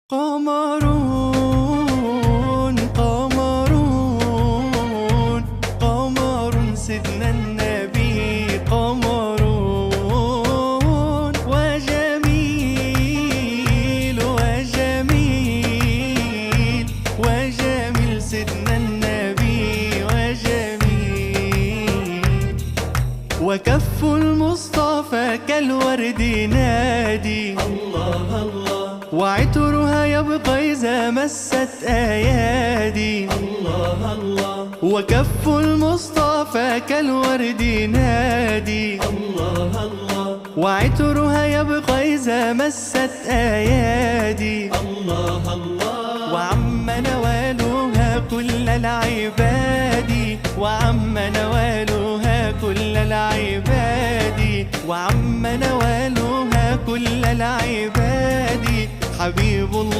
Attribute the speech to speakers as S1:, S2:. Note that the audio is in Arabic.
S1: قمرون قمرون قمر سيدنا النبي، قمرون وجميل وجميل وجميل سيدنا النبي وجميل. وكف المصطفى كالورد نادي الله الله، وعطرها يبقى إذا مست أيادي الله الله. وكف المصطفى كالورد نادي الله الله، وعطرها يبقى إذا مست أيادي الله الله. وعم نوالها كل العباد، وعم نوالها كل العباد، وعم نوالها كل العباد. حبيب الله